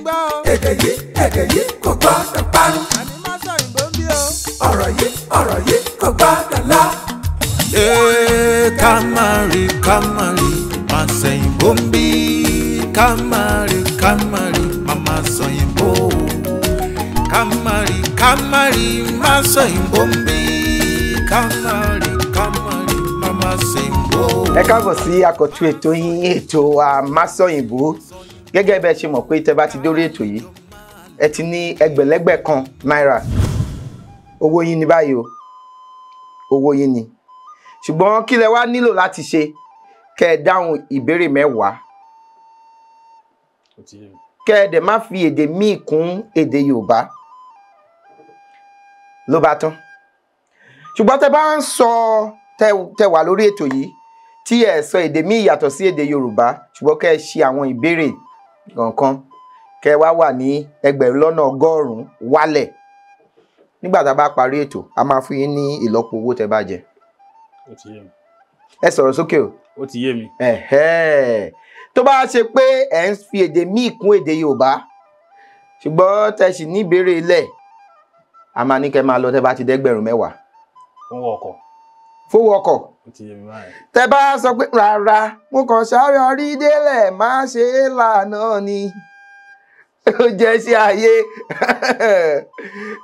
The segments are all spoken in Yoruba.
gbọ́ o. èdè yìí kò gbọ́dọ̀ parun. àní má sọ ìbò ń bí o. ọ̀rọ̀ yìí kò gbọ́dọ̀ lọ. Kamari, má sẹ́yìnbó ń bí. Kamari, mama sẹ́yìnbó. Kamari, má sẹ́yìnbó ń bí. Kamari, mama sẹ́yìnbó. Ẹ káàbọ̀ sí àkọ́tún ètò yín, ètò Àmásọ̀yìnbó. Gẹ́gẹ́ bẹ́ẹ̀ ṣe mọ̀ pé tẹ́ bá ti dórí ètò yìí, ẹ ti ní ẹgbẹ̀lẹ́gbẹ̀ kan náírà. Owó yín ni báyìí o. Owó yín ni. Ṣùgbọ́n kí lẹ wá nílò láti ṣe? Kẹ́ ẹ dáhùn ìbéèrè 10. Kẹ́ ẹ dẹ̀ má fi èdè míì kún èdè Yorùbá. Ló bá tán. Ṣùgbọ́n tẹ́ bá ń sọ tẹ́ wà lórí ètò yìí tí ẹ sọ èdè míì yàtọ̀ sí èdè Yorùbá, ṣùgbọ́n kẹ́ ẹ ṣe àwọn ìbéèrè kankan, kẹ́ ẹ wá wà ní 100,000 wálẹ̀. Nígbà tá a bá parí ètò, a máa fún yín ní ìlọ́po owó tẹ́ bá jẹ. Ó ti yé mi. Ẹ sọ̀rọ̀ sókè o. Ó ti yé mi. Tó bá ṣe pé ẹ ń fi èdè míì kún èdè Yorùbá, ṣùgbọ́n tẹ́ sì ní ìbéèrè ilẹ̀, a máa ní kẹ́ máa lọ tẹ́ bá ti dẹ́gbẹ̀rún 10. Fowó ọkọ̀. Fowó ọkọ̀. Ó ti yé mi báyìí. Tẹ́ bá sọ pé rárá, mo kàn sáré orí délẹ̀, má ṣe é lànà ni. Ó jẹ́ sí ayé.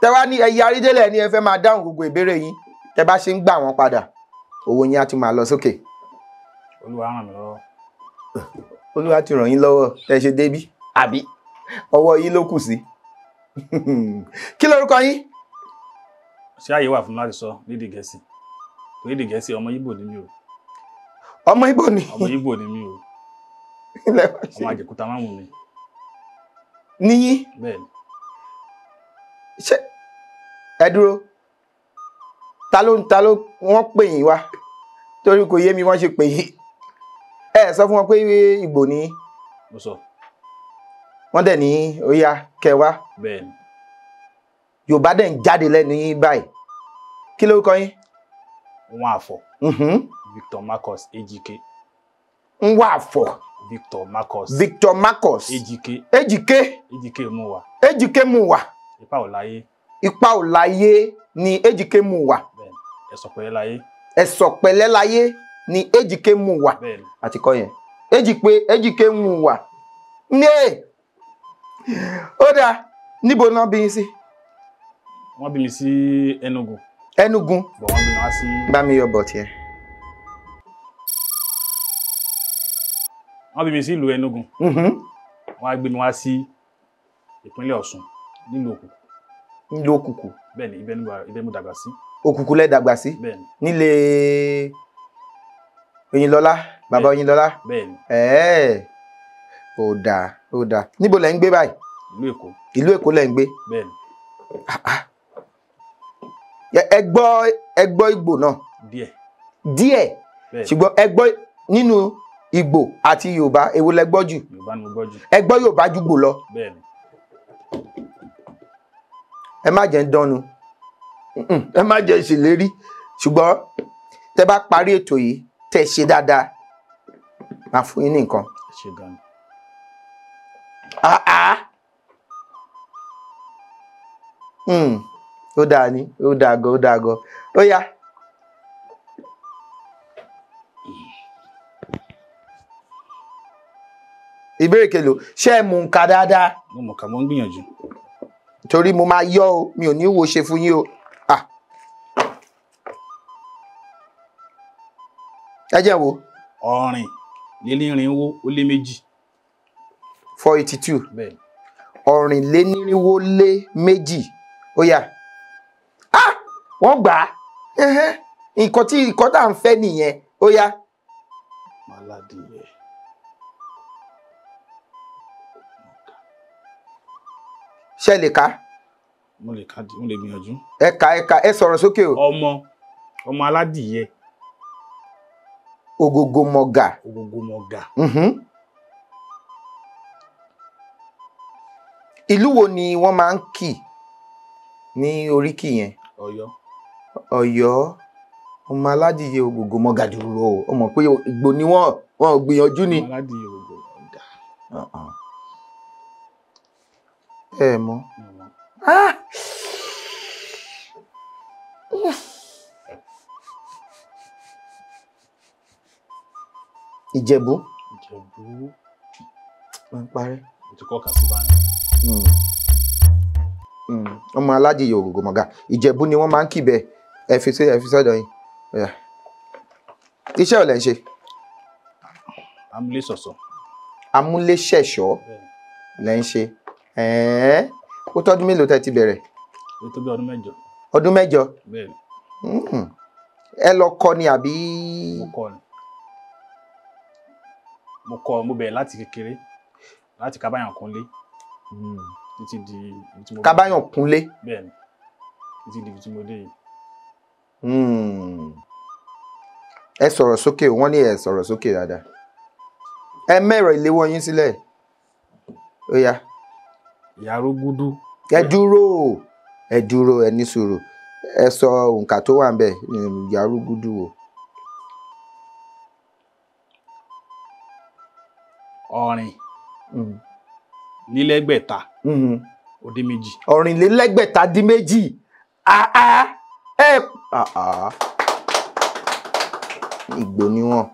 Tẹ́ wá ní ẹ̀yà orí délẹ̀ ni ẹ fẹ́ máa dáhùn gbogbo ìbéèrè yín. Tẹ́ bá ṣe ń gbà wọ́n padà, owó yín á tún máa lọ sókè. Olúwa ràn mí lọ́wọ́. Olúwa ti ràn yín lọ́wọ́ tẹ́ ṣe débí, àbí ọwọ́ yín ló kù sí. Kí lorúkọ yín? Ṣé àyè wà fún mi láti sọ lédè Gẹ̀ẹ́sì? Lédè Gẹ̀ẹ́sì ọmọ Ìgbò ni mí o. Ọmọ Ìgbò ni. Ọmọ Ìgbò ni mí o. Ọmọ Àjẹ̀kúta máa mú mi. Níyín? Bẹ́ẹ̀ni. Ṣé ẹ dúró? Ta ló wọ́n pè yín wá? Torí kò yé mi wọ́n ṣe pè yín. Ẹ sọ fún wọn pé Ìgbò ni. Mo sọ. Wọ́n dẹ̀ ní ó yá kẹ́ wá. Bẹ́ẹ̀ni. Yorùbá dẹ̀ ń jáde lẹ́nu yín báyìí. Kí lórúkọ yín? Nwaafọ. Victor Marcus Ejike. Nwaafọ. Victor Marcus. Victor Marcus. Ejike. Ejike. Ejike Muwa. Ejike Muwa. Ipa ò láyé. Ipa ò láyé ni Ejike Muwa. Bẹ́ẹ̀ni. Ẹ̀sọ̀ pẹ̀lẹ́ láyé. Ẹ̀sọ̀ pẹ̀lẹ́ láyé ni Ejike Muwa. Bẹ́ẹ̀ni. Àti kọ́ yẹn. Ejike Muwa. Ní ó dáa, níbo náà bí yín sí? Wọ́n bí mi sí Enugu. Enugu. Bọ̀ wọ́n bí mi wá sí. Bá mi yọ bọ̀ tiẹ̀. Wọ́n bí mi sí ìlú Enugu. Wọ́n á gbé mi wá sí ìpínlẹ̀ Ọ̀ṣun nílùú Òkùkù. Nílùú Òkùkù. Bẹ́ẹ̀ni, ibẹ̀ mo dàgbà sí. Òkùkù lẹ dàgbà sí? Bẹ́ẹ̀ni. Nílé Oyinlọ́lá, bàbá Oyinlọ́lá? Bẹ́ẹ̀ni. Ó dáa. Níbo lẹ ń gbé báyìí? Ìlú Èkó. Ìlú Èkó lẹ ń gbé? Bẹ́ẹ̀ni. Ẹ gbọ́ Ìgbò náà? Díẹ̀. Bẹ́ẹ̀ni. Ṣùgbọ́n ẹ gbọ́ nínú Ìgbò àti Yorùbá, èwo lẹ gbọ́ jù? Yorùbá ni mo gbọ́ jù. Ẹ gbọ́ Yorùbá jù Ìgbò lọ? Bẹ́ẹ̀ni. Ẹ má jẹ́ ń dánu. Ẹ má jẹ́ ìṣèlérí. Ṣùgbọ́n tẹ́ bá parí ètò yìí, tẹ́ ṣe dáadáa, máa fún yín ní nǹkan. Ẹ ṣé gan. Ó dáa ni, ó dáa gan. Ó yá. Ìbéèrè kelo, ṣé ẹ mú nǹkan dáadáa? Mo mọ̀ ká mo ń gbìyànjú. Torí mo máa yọ o, mi ò ní wo ṣe fún yín o. Ẹ jẹ́ wo. Ọ̀rìn lénírínwó ó lé méjì. 482. Bẹ́ẹ̀ni. Ọ̀rìnlénírínwó lé méjì. Ó yá. Wọ́n gbà á. Nǹkan tá à ń fẹ́ nìyẹn. Ó yá. Màládìyẹ. Ṣé lè ká? Mo lè gbìyànjú. Ẹ sọ̀rọ̀ sókè o. Ọmọ aládìyẹ. Ògògòmọ̀gà. Ìlú wo ni wọ́n máa ń kì ní oríkì yẹn? Ọ̀yọ́. Ọ̀yọ́. Ọmọ aládìyẹ ògògòmọ̀gà dúró o. Ọmọ pé Ìgbò ni wọ́n gbìyànjú ni. Ọmọ aládìyẹ ògògòmọ̀gà. ẹ mọ̀. Mi ò mọ̀. Ah! Ìjẹ̀bú. Ìjẹ̀bú. Wọ́n ń parẹ́. Mo ti kọ́ kà sí báyìí. Ọmọ aládìyẹ ògògò mọ̀gà. Ìjẹ̀bú ni wọ́n máa ń kì bẹ́ẹ̀. Ẹ fi sọ́dọ̀ yín. Iṣẹ́ ò lẹ́ ń ṣe. Amúlésọ̀sọ̀. Amúléṣẹ̀ṣọ́ lẹ́ ń ṣe. Ó tọ́dún mélòó tẹ́ ti bẹ̀rẹ̀? Ó tó bí ọdún 8. Ọdún 8? Bẹ́ẹ̀ni. Ẹ lọ kọ́ ni àbí? Mo kọ́ ni. Mo bẹ̀rẹ̀ láti kékeré, láti kábáyàn kúnlé títí di ibi tí mo dé. Kábáyàn kúnlé? Bẹ́ẹ̀ni, títí di ibi tí mo dé yìí. Ẹ sọ̀rọ̀ sókè, wọ́n ní ẹ sọ̀rọ̀ sókè dáadáa. Ẹ mẹ́rọ ìléwọ́ yín sílẹ̀. Ó yá. Ìyá Arógúdú. Ẹ dúró, ẹ ní sùúrù. Ẹ sọ òǹkà tó wà ń bẹ̀, Ìyá Arógúdú o. Ọ̀rìn. Nílẹ́gbẹ̀ta. Ó dín méjì. Ọ̀rìnlélẹ́gbẹ̀ta dín méjì. Ìgbò ni wọ́n.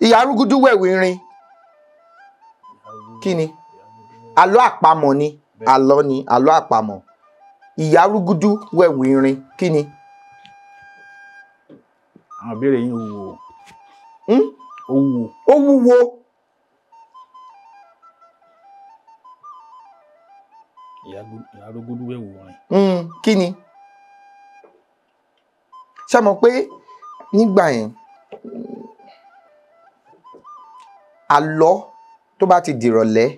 Ìyá Arógúdú wẹ̀wù irin. Kí ni? Àlọ́ àpamọ̀ ni. Àlọ́ ni, àlọ́ àpamọ̀. Ìyá Arógúdú wẹ̀wù irin. Kí ni? Àwọn ìbéèrè yín wúwo. Ó wúwo. Ó wúwo. Ìyá Arógúdú wẹ̀wù irin. Kí ni? Ṣé mọ̀ pé nígbà yẹn àlọ́ tó bá ti dìrọ̀lẹ́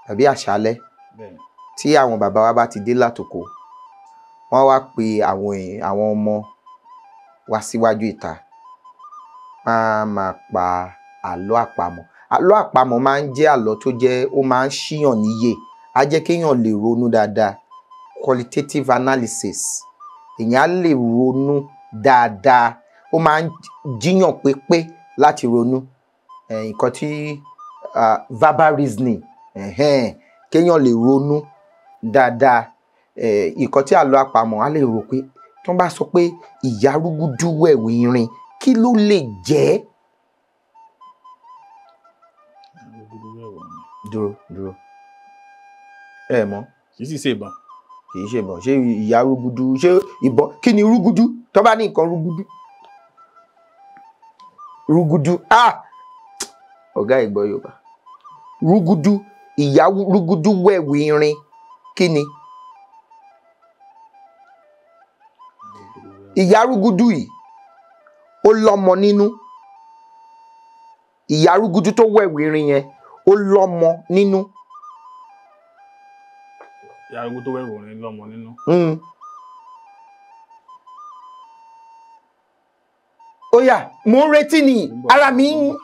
tàbí àṣálẹ́ tí àwọn bàbá wa bá ti dé látòkò, wọ́n wá pe àwọn ọmọ wá síwájú ìta, wọ́n á máa pa àlọ́ àpamọ̀. Àlọ́ àpamọ̀ máa ń jẹ́ àlọ́ tó jẹ́ ó máa ń ṣíyàn níyè, á jẹ́ kéèyàn lè ronú dáadáa, qualitative analysis. Èèyàn á lè ronú dáadáa, ó máa ń jíyàn pépé láti ronú. Nǹkan tí verbal reasoning, kéèyàn lè ronú dáadáa. Nǹkan tí àlọ́ àpamọ̀ á lè rò pé tí wọ́n bá sọ pé Ìyá Arógúdú wẹ̀wù irin, kí ló lè jẹ́? Dúró. Ẹ mọ̀? Kì í sì ṣe ìbọn. Kì í ṣe ìbọn. Ṣé Ìyá Arógúdú, ṣé ìbọn? Kí ni rúgúdú? Tó bá ní nǹkan rúgúdú. Rúgúdú. Ọ̀gá ìgbọ́ Yorùbá. Rúgúdú. Ìyá Arógúdú wẹ̀wù irin. Kí ni? Ìyá Arógúdú yìí ó lọ́mọ nínú. Ìyá Arógúdú tó wẹ̀wù irin yẹn ó lọ́mọ nínú. Ìyá Arógúdú tó wẹ̀wù irin lọ́mọ nínú. Ó yá, mo ń retí ni ara mi ń.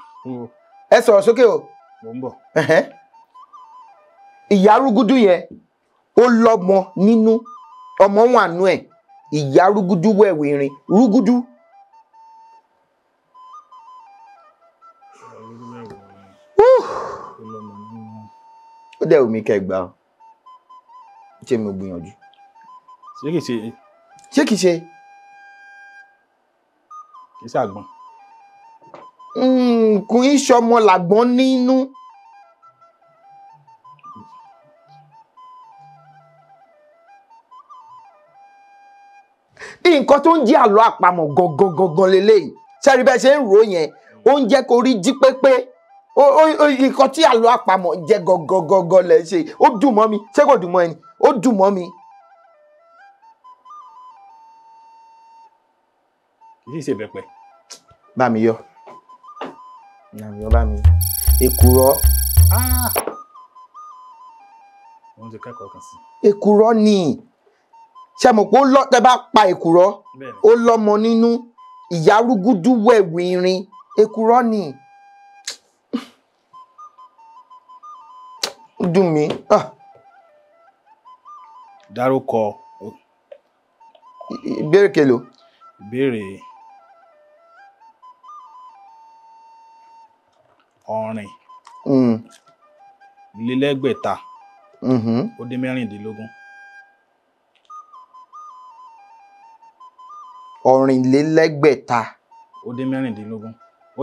Ẹ sọ̀rọ̀ sókè o. Mo ń bọ̀. Ìyá Arógúdú yẹn ó lọ́mọ nínú, ọmọ wà nú ẹ̀. Ìyá Arógúdú wẹ̀wù irin. Rúgúdú. Ó dẹ̀ wù mí kẹ́ gbà ọ́. Ṣé mo gbìyànjú? Ṣé kìí ṣe? Ṣé kìí ṣe? Kìí ṣe àgbọn. Kò í ṣọmọ làgbọ́n nínú. Nǹkan tó ń jẹ́ àlọ́ àpamọ̀ gangan leléyìí. Ṣẹ́rí bẹ́ẹ̀ ṣe ń rò yẹn, ó ń jẹ́ kó rí jí pépé. Nǹkan tí àlọ́ àpamọ̀ jẹ́ gangan lẹ̀ ṣe. Ó dùn mọ́ mi. Ṣé kò dùn mọ́ ẹni? Ó dùn mọ́ mi. Kìí ṣe ìbẹ́pẹ. Bá mi yọ. Bá mi. Èkùrọ́. Wọ́n ti kẹ́kọ̀ọ́ kan sí. Èkùrọ́ ni. Ṣé mo pé tẹ́ bá pa èkùrọ́, ó lọ́mọ nínú. Ìyá Arógúdú wẹ̀wù irin. Èkùrọ́ ni. Ó dùn mí. Dárúkọ. Ìbéèrè kelo? Ìbéèrè ọ̀rìn. ọ̀rìnlélẹ́gbẹ̀ta Mhm. ó dín mẹ́rìndínlógún. Ọ̀rìnlélẹ́gbẹ̀ta Ó dín mẹ́rìndínlógún. Ó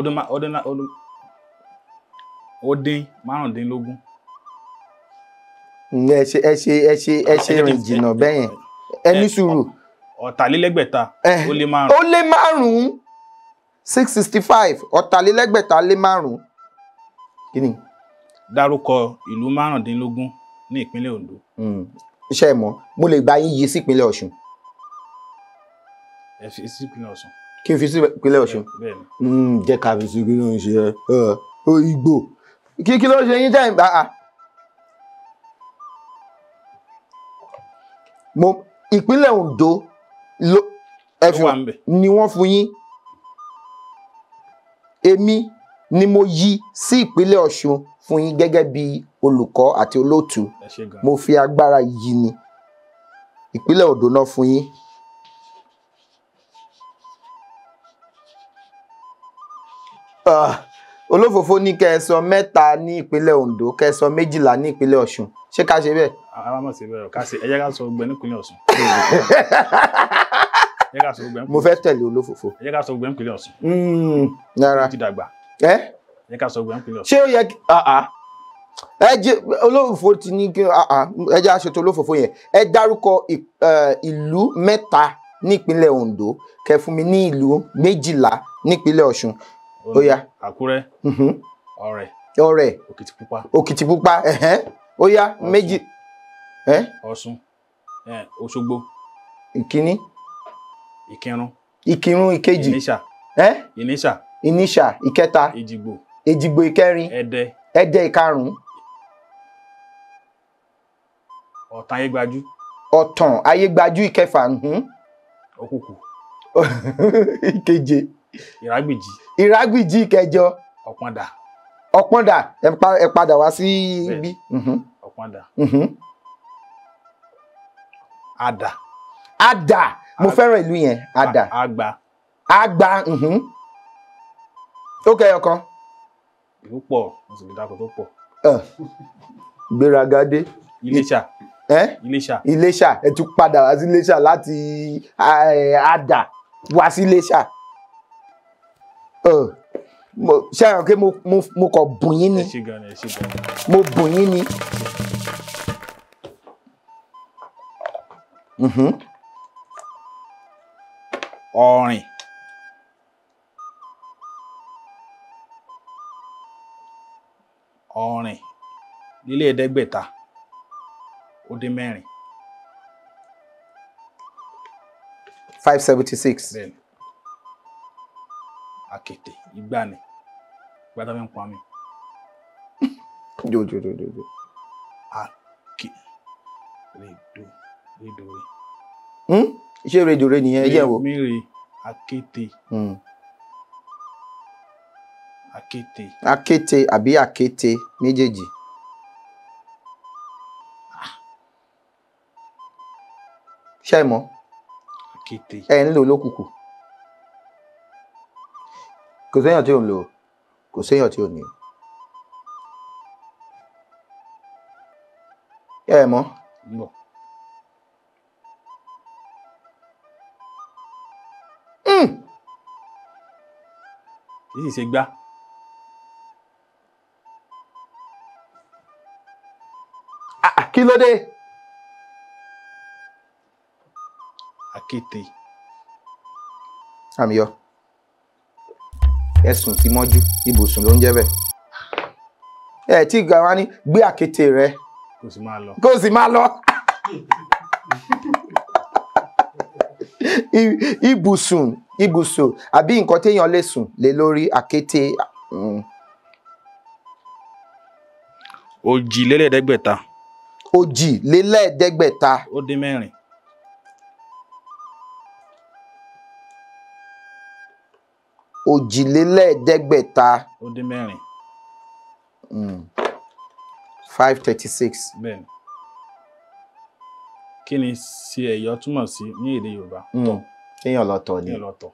dín márùndínlógún. ẹ ṣe rìn jìnnà bẹ́yẹn ẹ ní sùúrù. Ọ̀tàlélẹ́gbẹ̀ta Eh, ó lé márùn. ó lé márùn-ún 665 ọ̀tàlélẹ́gbẹ̀ta lé márùn-ún. Kí ni? Dárúkọ ìlú márùndínlógún ní ìpínlẹ̀ Ondo. Iṣẹ́ ẹ̀ mọ́ mo lè gba yín yí sí ìpínlẹ̀ Ọ̀ṣun. Ẹ fi sí ìpínlẹ̀ Ọ̀ṣun. Kí n fi sí ìpínlẹ̀ Ọ̀ṣun. Bẹ́ẹ̀ni. Jẹ́ ká fi sí kí ló ń ṣe Ìgbò. Kí ló ń ṣe yín jẹ́ ìgbà? Ìpínlẹ̀ Ondo Ó wà ńbẹ̀. ni wọ́n fún yín. Èmi ni mo yí sí ìpínlẹ̀ Ọ̀ṣun fún yín gẹ́gẹ́ bí olùkọ́ àti olóòtú. Ẹ ṣé gan. Mo fi agbára yí ni. Ìpínlẹ̀ Ondo náà fún yín. Olófòfó ní kẹ́ ẹ sọ mẹ́ta ní ìpínlẹ̀ Ondo, kẹ́ ẹ sọ 12 ní ìpínlẹ̀ Ọ̀ṣun. Ṣé ká ṣe bẹ́ẹ̀? Àwọn ọmọ sí bẹ́ẹ̀ ká ṣe ẹ jẹ́ ká sọ gbẹ nípínlẹ̀ Ọ̀ṣun. Ẹ jẹ́ ká sọ gbẹ. Mo fẹ́ tẹ̀lé olófòfó. Ẹ jẹ́ ká sọ gbẹ nípínlẹ̀ Ọ̀ṣun. Rárá. Ó ti dàgbà. Ẹ Ẹ jẹ́ ká sọ gbẹ nípínlẹ̀ Ọ̀ṣun. ṣé ó yẹ kí ẹ jẹ́ olófòfó ti ní kí ẹ jẹ́ aṣètò olófòfó yẹn. Ẹ dárúkọ ìlú 3 ní ìpínlẹ̀ Ondo, kẹ́ fún mi ní ìlú 12 ní ìpínlẹ̀ Ọ̀ṣun. Ó yá. Àkúrẹ́. Ọ̀rẹ̀. Ọ̀rẹ̀. Òkìtìpupa. Òkìtìpupa. Ó yá méjì. Ọ̀ṣun. Òṣogbo. Ìkíní. Ìkírun. Ìkírun ìkejì. Ìníṣà. Ìníṣà. Ìníṣà ìkẹta. Èjìgbò. Èjìgbò ìkẹrin. Ẹdẹ. Ẹdẹ ìkarùn-ún. Ọ̀tàn Ayégbájú. Ọ̀tàn Ayégbájú ìkẹfà. Òkùkù. Ìkeje. Ìrágbìjí. Ìrágbìjí ìkẹjọ. Ọ̀pọ̀ndà. Ọ̀pọ̀ndà ẹ padà wá sí ibi. Ọ̀pọ̀ndà. Àdà. Àdà mo fẹ́ràn ìlú yẹn. Àdà. Àgbà. Àgbà. Ó kẹyọ kan. Ìlú pọ̀ mo sì lè dákọ̀ tó pọ̀. Gbéraga dé. Iléṣà. Iléṣà. Iléṣà ẹ tún padà wá sí Iléṣà láti Àdà wá sí Iléṣà. Ṣé àwọn kí mo kọ̀ bùn yín ni? Ẹ ṣé gan ni, ẹ ṣé gan ni. Mo bùn yín ni. Ọ̀rìn. Ọ̀rìn nílé ẹ̀ẹ́dẹ́gbẹ̀ta ó dín mẹ́rin. 576. Bẹ́ẹ̀ni. Àkètè ìgbà ni ìgbà tó fi ń pọn mi. Jojo. Rédò. Ṣé rédò rẹ nìyẹn yẹ̀ wò? Mire àkètè. Àkètè. Akéte àbí àkéte méjèèjì. Ṣé ẹ mọ̀? Àkètè. Ẹ ń lò lókùkù. Kò séèyàn tí ò ń lò. Kò séèyàn tí ò ní. Ẹ mọ̀? ń bọ̀. Kì í sì ṣe gbá. Kí ló dé? Àkètè. Àmì yọ. Ẹ̀sùn tí mọ́jú ibùsùn ló ń jẹ́ bẹ́ẹ̀. Tí ìgbà wa ní gbé àkéte rẹ. Kò sì máa lọ. Kó sì máa lọ. Ibùsùn àbí nǹkan téèyàn lè sùn lé lórí àkéte. Òjìlélẹ́ẹ̀ẹ́dẹ́gbẹ̀ta. Òjìlélẹ́ẹ̀ẹ́dẹ́gbẹ̀ta. Ó dín mẹ́rin. Òjìlélẹ́ẹ̀ẹ́dẹ́gbẹ̀ta. Ó dín mẹ́rin. 536. Bẹ́ẹ̀ni. Kí ni ṣe ẹ̀yọ̀ túmọ̀ sí ní èdè Yorùbá? Kéèyàn lọ tọ̀ ni. Kéèyàn lọ tọ̀.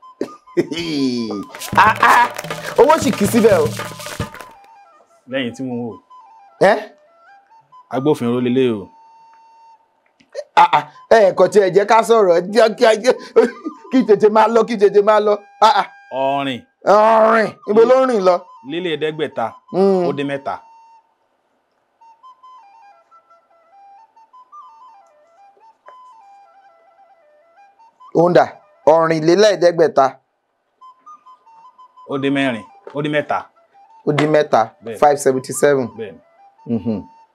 Owó sì kì í síbẹ̀ o. Lẹ́yìn tí mo wò. agbófinró lélẹ̀ o. Ẹ̀ẹ̀kan tí ẹ jẹ́ ká sọ̀rọ̀ kí tètè máa lọ kí tètè máa lọ. ọ̀rìn. ọ̀rìn ibo ló ń rìn lọ. lílé ẹ̀ẹ́dẹ́gbẹ̀ta ó dín mẹ́ta. Honda ọ̀rìnlélẹ́ẹ̀ẹ́dẹ́gbẹ̀ta ó dín mẹ́rin ó dín mẹ́ta. ó dín mẹ́ta 577. bẹ́ẹ̀ni.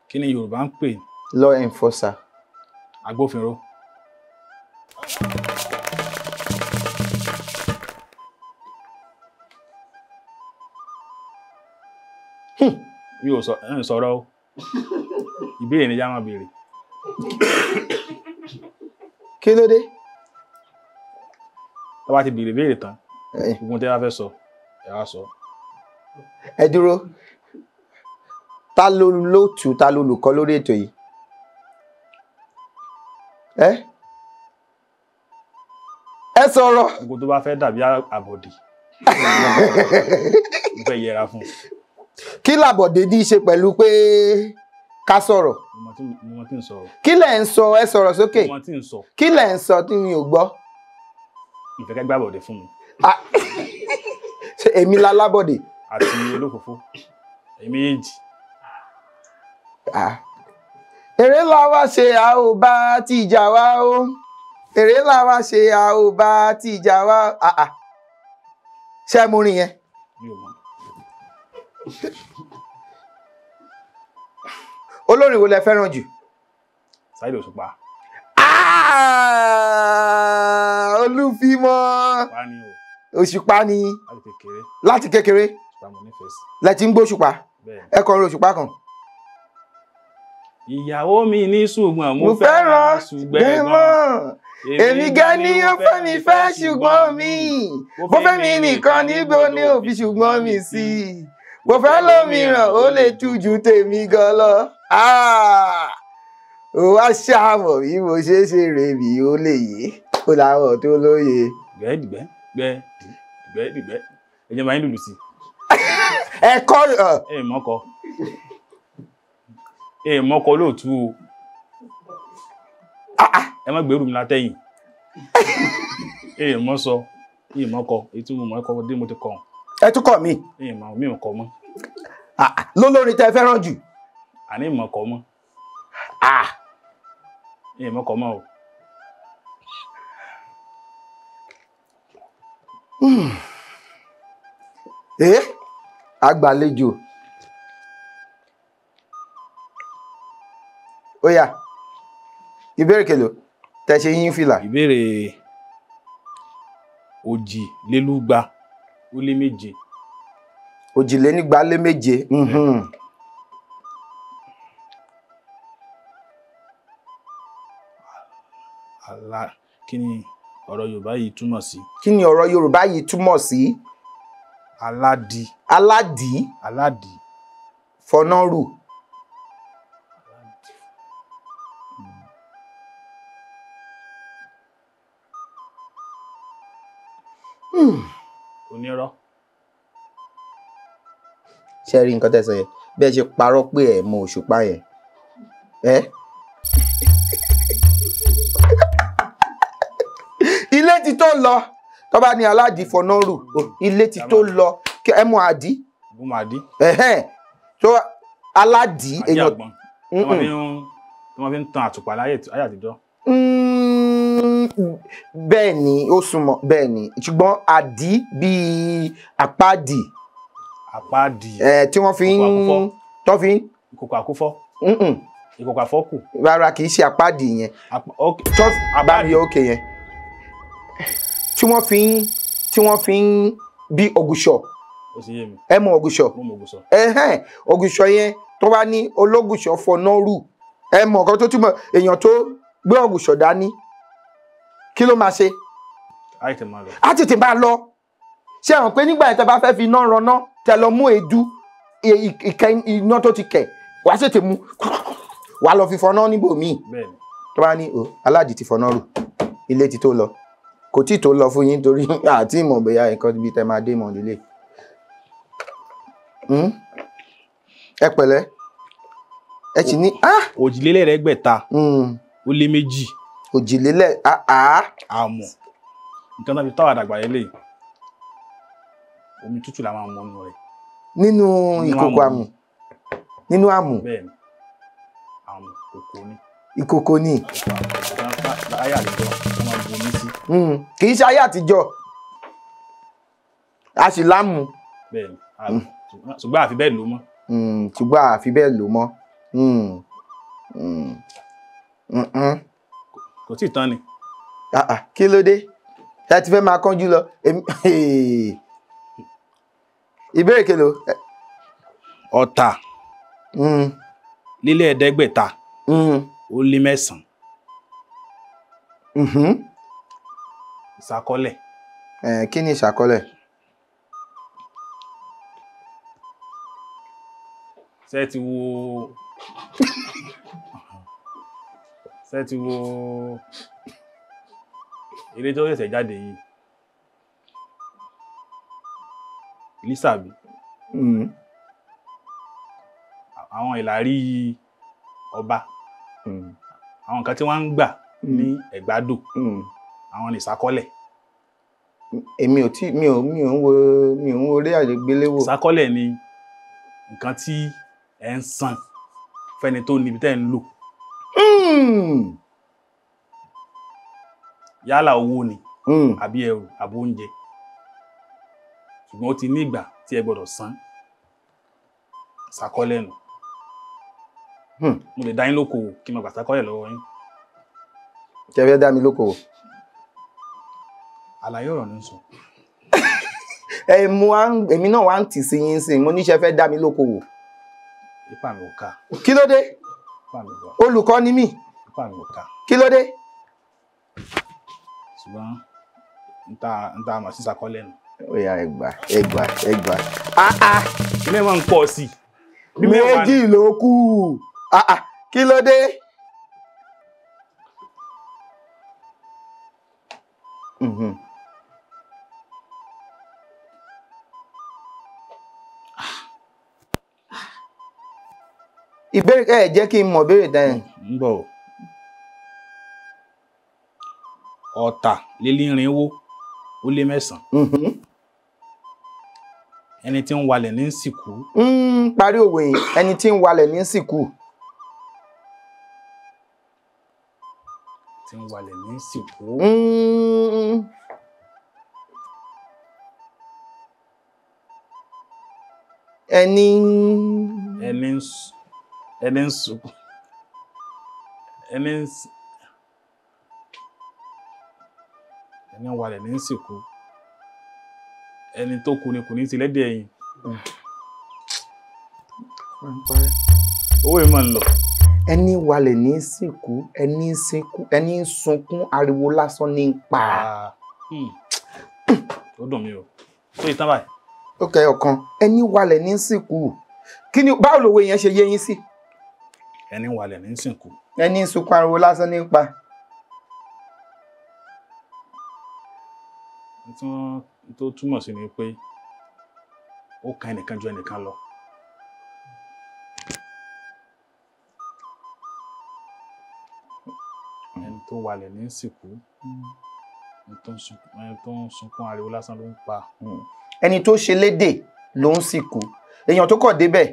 kí ni Yorùbá ń pè? law enforcer. agbófinró. mi ò sọ̀rọ̀ o ìbéèrè ni já máa béèrè. kí ló dé. tó bá ti béèrè béèrè tán gbogbo tẹ́ bá fẹ́ sọ ẹ wá sọ. ẹ dúró ta ló lóòtú ta ló olùkọ́ lórí ètò yìí. ẹ sọ̀rọ̀. gbogbo tó bá fẹ́ dàbí àbọ̀dì mo fẹ́ yẹra fún. kí làbọ̀dé ní í ṣe pẹ̀lú pé ká sọ̀rọ̀. mo mọ tí ń sọ̀rọ̀. kí lẹ̀ ń sọ ẹ sọ̀rọ̀ sókè. mo mọ tí ń sọ. kí lẹ̀ ń sọ tí mi ò gbọ́. ìfẹ́ kẹ́ gbàbọ̀dé fún mi. ṣe èmi lalábọ̀dé. àti olófòfó èmi èjì. èrè la wá ṣe a ò bá ti ìjà wá o èrè la wá ṣe a ò bá ti ìjà wá. ṣé mo rìn yẹn. mi ò mọ̀. olórin wo lẹ fẹ́ràn jù. Saheed Òṣùpá. Olúfimọ́. Òṣùpá ni. láti kékeré. lẹ ti ń gbóṣùpá. ẹ kọrin Òṣùpá kan. ìyàwó mi ní ṣùgbọ́n mo fẹ́ràn ṣùgbọ́n mọ́ èmi gan ni ó fẹ́ mi fẹ́ ṣùgbọ́n mi bó fẹ́ mi nìkan níbo ni ó fi ṣùgbọ́n mi sí bó fẹ́ lómìíràn ó lè tú ju tèmi gan lọ. ó wá ṣàmọ̀ bí mo ṣe rè mí ó lè yé ó láwọ̀ tó lóye. gbẹ́dìgbẹ́ ẹ̀jẹ̀ máa ń lùlù sí. ẹ kọ́ mọ́kọ lóòtú o ẹ má gbèrú mi látẹ̀yìn mọ́ sọ mọ́kọ èyí tí mo mọ̀ ẹ̀kọ́ dé mo ti kọ̀. ẹ tún kọ̀ mí. mi ò kọ̀ mọ́. lólórin tẹ fẹ́ràn jù. àní ìmọ̀ kọ̀ mọ́. ìmọ̀ kọ̀ mọ́ o. àgbàlejò. ó yá ìbéèrè kèlò tẹ ṣe yín fìlà. ìbéèrè òjìlélúgba ó lé méje. òjìlénígba lé méje. kí ni ọ̀rọ̀ Yorùbá yìí túmọ̀ sí? kí ni ọ̀rọ̀ Yorùbá yìí túmọ̀ sí? aládì. aládì. aládì. fọnọ́rù. onírọ́. ṣe rí nǹkan tẹ̀sán yẹn bí ẹ ṣe parọ́ pé ẹ mọ Òṣùpá yẹn. ilé ti tó lọ tó bá ní aládì fọnọ́rù ilé ti tó lọ ẹ mọ àdí. mo mọ àdí. tó aládì èèyàn. àgbọn tí wọ́n fi ń tan àtùpà láyé àtijọ́. bẹ́ẹ̀ ni ó súnmọ́ bẹ́ẹ̀ ni ṣùgbọ́n àdí bíi àpáàdì. àpáàdì. tí wọ́n fi ń tọ́ fi ń. ìkòkò àkúfọ́. ìkòkò àfọ́kù. rárá kì í ṣe àpáàdì yẹn. àbámi òkè yẹn. tí wọ́n fi ń bí ògùṣọ̀. ó sì yé mi. ẹ mọ ògùṣọ̀. mo mọ ògùṣọ̀. ògùṣọ̀ yẹn tó bá ní ológùṣọ̀ fọnọ́rù ẹ mọ nǹkan tó túmọ̀ èèyàn tó gbé ògùṣọ̀ dání kí ló máa ṣe? á tètè máa lọ. ṣé àwọn pé nígbà yẹn tẹ bá fẹ́ fi iná ranná tẹ lọ mú èédú iná tó ti kẹ̀ wàá tètè mú wàá lọ fi fọná níbòmíì. tó bá ní aládì ti fọná rù ilé ti tó lọ kò tí tó lọ fún yín torí àti ìmọ̀ bóyá nǹkan bíi tẹ máa dé mọ̀ nílé. ẹ pẹ̀lẹ́ ẹ ti ní òjìlélẹ́ẹ̀ẹ́dẹ́gbẹ̀ta ó lé méjì. òjìlélẹ̀ àmọ́ nǹkan náà fi tọ́wọ́ àdàgbà yẹn lè omi tútù la máa ń mọ nínú rẹ̀. nínú ìkòkò àmù nínú àmù bẹ́ẹ̀ni àmù kòkò ní. ìkòkò ní. ayé àtijọ́ wọ́n máa bu omi sí. kì í ṣe ayé àtijọ́ a sì lámù. bẹ́ẹ̀ni ṣùgbọ́n àfi bẹ́ẹ̀ lò mọ́. ṣùgbọ́n àfi bẹ́ẹ̀ lò mọ́. kò tí ì tán ni. kí ló dé ẹ ti fẹ́ máa kánjú lọ ìbéèrè kelo. ọ̀tà lélẹ́ẹ̀ẹ́dẹ́gbẹ̀ta ó lé mẹ́sàn-án. ìṣàkọọ́lẹ̀. kí ni ìṣàkọọ́lẹ̀? ṣé ti wo eré tó ṣẹ̀ṣẹ̀ jáde yìí Lísàbí àwọn ìlàrí ọba àwọn nǹkan tí wọ́n ń gbà ní ẹ̀gbádò àwọn ní ìṣàkọọ́lẹ̀. èmi ò ń wo orí àgbéléwò. ìṣàkọọ́lẹ̀ ni nǹkan tí ẹ ń san fẹ́ni tó níbi tẹ́ ń lò. yálà owó ni àbí ẹrù àbí oúnjẹ ṣùgbọ́n ó ti ní ìgbà tí ẹ gbọ́dọ̀ san ìṣàkọọ́lẹ̀ nù. mo lè dá yín lókòwò kí n máa gbà ìṣàkọọ́lẹ̀ lọ́wọ́ yín. kí ẹ fẹ́ dá mi lókòwò. àlàyé ọ̀rọ̀ ní sọ. èmi náà wá ń tì sí yín sí mo níṣẹ́ fẹ́ dá mi lókòwò. ipa mi ò ká. kí ló dé? ipa mi ò ká. olùkọ́ ni mí. ipa mi ò ká. kí ló dé? ṣùgbọ́n n ta àmọ̀ sí ìṣàkọọ́lẹ̀ nù. ó yá ẹgbà. ilé wọn ń pọ̀ sí i. méjì ló kù. kí ló dé? ìbéèrè jẹ́ kí n mọ̀ béèrè dáhùn. ń bọ̀ ọ̀tàlélírínwó ó lé mẹ́sàn-án. ẹni tí ń walẹ̀ ní sìnkú. parí òwe yìí ẹni tí ń walẹ̀ ní sìnkú. tí ń walẹ̀ ní sìnkú. ẹni ń sunkún. ẹni ń walẹ̀ ní sìnkú. ẹni tó kú ni kò ní ti lẹ́dẹ̀ ẹ̀yìn. owó yìí máa ń lọ. ẹni walẹ̀ ní sìnkú ẹni ń sunkún ariwo lásán ní pa. ó dùn mí o tó yìí tán báyìí. ó kẹ́ ọ̀kan ẹni walẹ̀ ní sìnkú kí ni báwo lòwe yẹn ṣe yé yín sí. ẹni walẹ̀ ní sìnkú. ẹni ń sunkún ariwo lásán ní pa. tó túmọ̀ sí ni pé ó kan ẹnìkan ju ẹnìkan lọ. ẹni tó walẹ̀ ní sìnkú ẹni tó ń sunkún ariwo lásán ló ń pa. ẹni tó ṣe lédè ló ń sìnkú èèyàn tó kọ̀ débẹ̀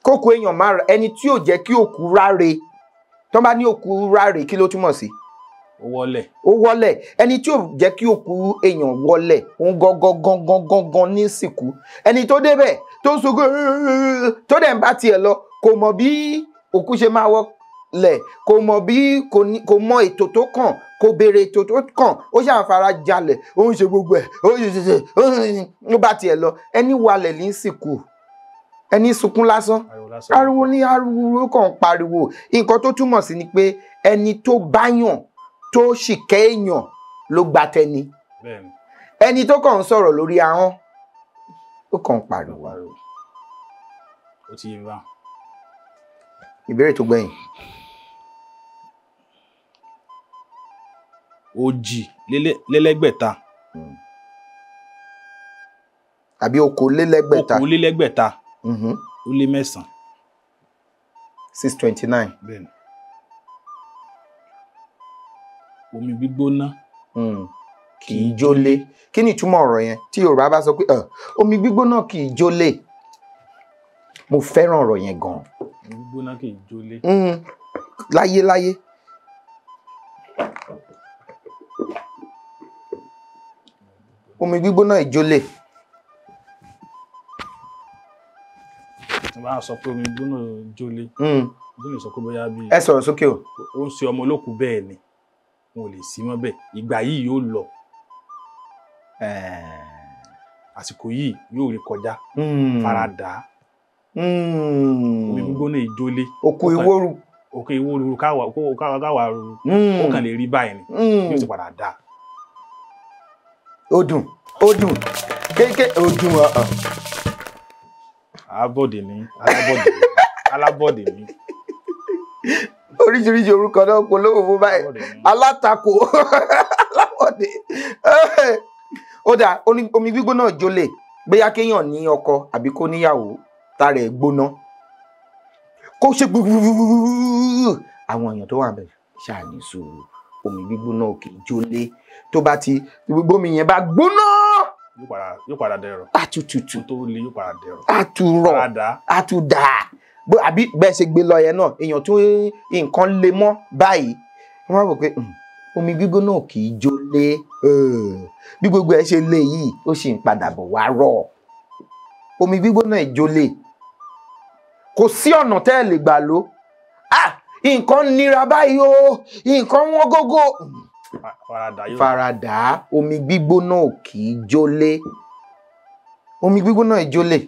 kókó èèyàn máa ra ẹni tí ò jẹ́ kí òkú ráre tó bá ní òkú ráre kí ló túmọ̀ sí. ó wọlẹ̀. ó wọlẹ̀ ẹni tí ò jẹ́ kí òkú èèyàn wọlẹ̀ òun gangan ní sìnkú ẹni tó débẹ̀ tó sunkún tó dẹ̀ ń bá tiẹ̀ lọ kò mọ̀ bí òkú ṣe máa wọlẹ̀ kò mọ̀ bí kò mọ ètò tó kàn kò béèrè ètò tó kàn ó ṣàǹfààrà jalẹ̀ ó ń ṣe gbogbo ẹ̀ ó bá tiẹ̀ lọ ẹni walẹ̀ ní sìnkú ẹni sunkún lásán ariwo ní ariwo kàn pariwo nǹkan tó túmọ̀ sí ni pé ẹni tó báyàn tó ṣìkẹ́ èèyàn ló gba tẹni ẹni tó kàn ń sọ̀rọ̀ lórí ahọ́n ó kàn ń pariwo. ó ti yé wa. ìbéèrè tó gbẹ̀yìn. òjìlélẹ́gbẹ̀ta. àbí okòólélẹ́gbẹ̀ta. okòólélẹ́gbẹ̀ta ó lé mẹ́sàn-án. 629. bẹ́ẹ̀ ni. Omi gbígbóná kì í jólé. Kí ni ìtumọ̀ ọ̀rọ̀ yẹn tí Yorùbá bá sọ pé omi gbígbóná kì í jólé? Mo fẹ́ràn ọ̀rọ̀ yẹn gan. Omi gbígbóná kì í jólé. Láyé. Omi gbígbóná ìjólé. Tí wọ́n bá sọ pé omi gbígbóná jólé, ó lè sọ pé bóyá bí Ẹ sọ̀rọ̀ sókè o. ó ń ṣe ọmọ olókùú bẹ́ẹ̀ ni wọn ò lè sí mọ́ bẹ́ẹ̀. Ìgbà yìí yóò lọ, àsìkò yìí yóò rí kọjá, faradà. Omi gbígbóná ìjólé. Òkú ìwóru. Òkè ìwóru káwa ruru. Ó kàn lè rí báyìí ni yóò sì padà dá. Ó dùn kéèké ó dùn alábọ̀dé ní. Oríṣiríṣi orúkọ náà polówó fún báyìí. Alátakò alábọ̀dé. Ó dà omi gbígbóná ìjólé bóyá kéèyàn ní ọkọ àbí kó níyàwó tára ẹ̀ gbóná kó ṣe gbúgbúgbúgbú. Àwọn èèyàn tó wà bẹ̀ ṣáà ní sùúrù. Omi gbígbóná kì í jólé. Tó bá ti gbogbo omi yẹn bá gbóná yóò padà dẹ̀rọ̀. Àtútù tó le yóò padà dẹ̀rọ̀. àtúrọ̀ àtúdà. Àbí bẹ́ẹ̀ ṣe gbé lọ yẹn náà èèyàn tó nǹkan le mọ́ báyìí wọ́n wá wò pé omi gbígbóná kì í jólé. Bí gbogbo ẹ ṣe lé yìí ó sì ń padà bọ̀ wá rọ̀. Omi gbígbóná ìjólé kò sí ọ̀nà tẹ́ ẹ lè gbà ló. Nǹkan nira báyìí o, nǹkan wọ́n gógó. Faradà. Omi gbígbóná kì í jólé. Omi gbígbóná ìjólé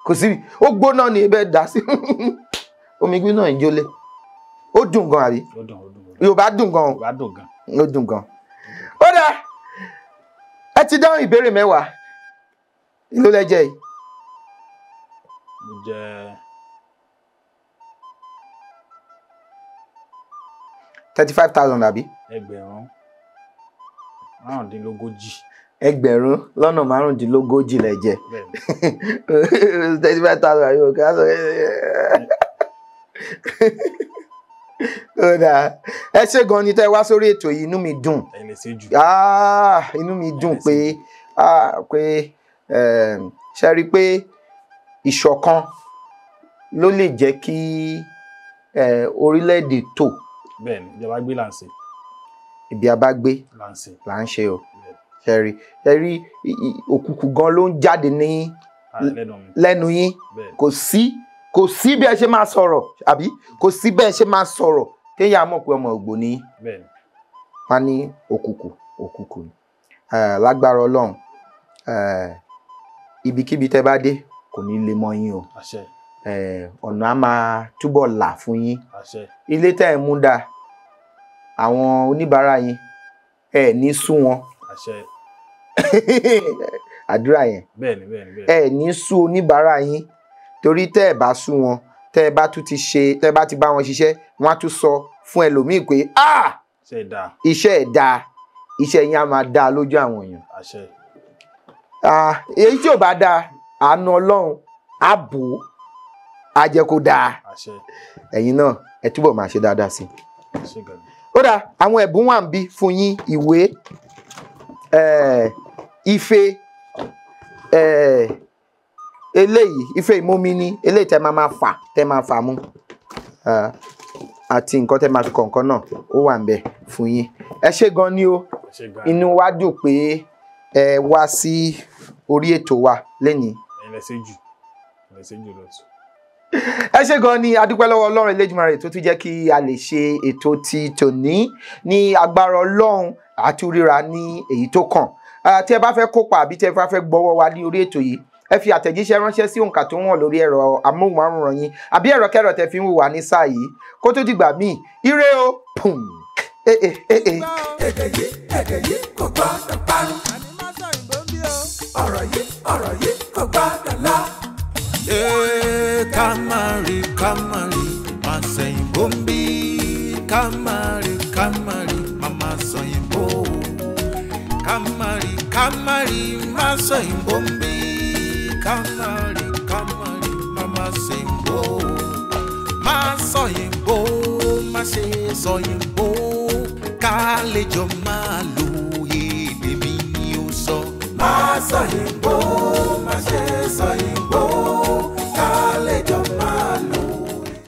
kò sí ó gbóná ni ibẹ̀ dá sí. Omi gbígbóná ìjólé ó dùn gan àbí? Yorùbá dùn gan. Ó dùn gan. Ó dà ẹ ti dáhùn ìbéèrè 10. Ìlú lẹ́jẹ̀ yìí. Mo jẹ́ 35,000 àbí? Ẹgbẹ̀rún márùndínlógójì. Ẹgbẹ̀rún lọ́nà márùndínlógójì lẹ jẹ. 35,000 yóò ká sọ. Ó dáa. Ẹ ṣé gan ni tẹ́ wá sórí ètò yìí, inú mi dùn. Ẹ̀yin lè ṣe jù. Inú mi dùn pé ṣe rí pé ìṣọ̀kan ló lè jẹ́ kí orílẹ̀-èdè tò. Bẹ́ẹ̀ni, ìjọba gbé là ń ṣe. Ibi a bá gbé là ń ṣe o. Ṣe rí òkùnkùn gan ló ń jáde ní lẹ́nu yín. Kò sí bí ẹ ṣe máa sọ̀rọ̀ àbí kò sí bẹ́ẹ̀ ṣe máa sọ̀rọ̀ kéèyàn mọ̀ pé ọmọ Ògbóni. Wọ́n ní òkùnkùn lágbára Ọlọ́run ibikíbi tẹ́ bá dé kò ní lè mọ yín o. Ọ̀nà á máa túbọ̀ là fún yín. Ilé tẹ́ ẹ̀ mú dá àwọn oníbàárà yín ẹ̀ ní sú wọn. Àdúrà yẹn ẹ̀ ní sú oníbàárà yín torí tẹ́ ẹ̀ bá sú wọn tẹ́ ẹ bá ti bá wọn ṣiṣẹ́ wọ́n á tún sọ fún ẹlòmíì pé iṣẹ́ ẹ̀ dáa, iṣẹ́ yín á máa dáa lójú àwọn èèyàn. Èyí tí ò bá dáa àánú Ọlọ́run á bò ó á jẹ́ kó dáa. Ẹ̀yin náà ẹ túbọ̀ máa ṣe dáadáa sí i. Ó dáa àwọn ẹ̀bùn wà ń bí fún yín ìwé ife eléyìí ife ìmómi ní eléyìí tẹ́ máa fà mú àti nǹkan tẹ́ máa fi kọ̀ọ̀kan náà ó wà ń bẹ̀ fún yín. Ẹ ṣé gan ni o, inú wa dùn pé ẹ wá sí orí ètò wa lénìí. Ẹ ṣé gan ni adúpẹ́ lọ́wọ́ Ọlọ́run Elédùmarè tó tún jẹ́ kí a lè ṣe ètò ti tòní ní agbára Ọlọ́run àtúríra ní èyí tó kàn. Tí ẹ bá fẹ́ kópa àbí tí ẹ bá fẹ́ gbọ́wọ́ wa ní orí ètò yìí ẹ fi àtẹ̀jíṣẹ́ ránṣẹ́ sí òǹkà tó wọ̀n lórí ẹ̀rọ amóhùnmáwòrán yín àbí ẹ̀rọ kẹ́rọ̀ tẹ́ fi ń wò wá ní sáà yìí kó tó dìgbà míì ire o pùm. Èdè yìí kò gbọ́dọ̀ parun. Ọ̀rọ̀ yìí kò gbọ́dọ̀ lọ. Kamari, máa sẹ́yìn bóńbí. Kamari, mama sẹ́yìn bó. Kamari, máa sẹ́yìn bóńbí. Kamari, mama sẹ́yìn bó. sọ̀yìnbó má ṣe sọ̀yìnbó kálejò máa lo èdè mi ni ó sọ. Má sọ̀yìnbó má ṣe sọ̀yìnbó.